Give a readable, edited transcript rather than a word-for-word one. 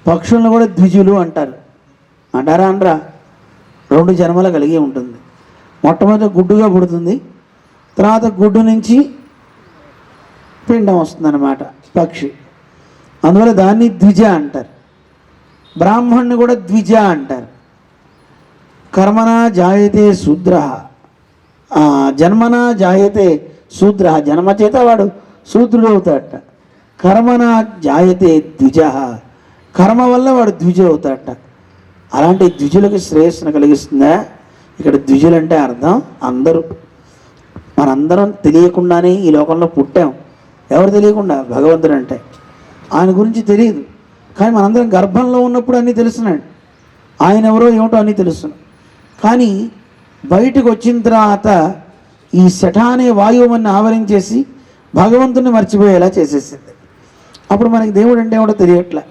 పక్షులను కూడా ద్విజులు అంటారు. అంటారా అనరా? 2 జన్మలు కలిగి ఉంటుంది. మొట్టమొదటి గుడ్డుగా పుడుతుంది, తర్వాత గుడ్డు నుంచి పిండం వస్తుందన్నమాట పక్షి. అందువల్ల దాన్ని ద్విజ అంటారు. బ్రాహ్మణ్ణి కూడా ద్విజ అంటారు. కర్మనా జాయతే శూద్ర, జన్మనా జాయతే శూద్ర, జన్మ చేత వాడు శూద్రుడు అవుతాడట. కర్మనా జాయతే ద్విజ, కర్మ వల్ల వాడు ద్విజ అవుతాడట. అలాంటి ద్విజులకు శ్రేయస్సును కలిగిస్తుందా? ఇక్కడ ద్విజులంటే అర్థం అందరూ, మనందరం తెలియకుండానే ఈ లోకంలో పుట్టాం. ఎవరు తెలియకుండా? భగవంతుడు అంటే. ఆయన గురించి తెలియదు, కానీ మనందరం గర్భంలో ఉన్నప్పుడు అన్నీ తెలుస్తున్నాడు. ఆయన ఎవరో ఏమిటో అన్నీ తెలుస్తున్నాడు. కానీ బయటకు వచ్చిన తర్వాత ఈ శఠ అనే వాయువుని ఆవరించేసి భగవంతుని మర్చిపోయేలా చేసేసింది. అప్పుడు మనకి దేవుడు అంటే ఏమిటో తెలియట్లే.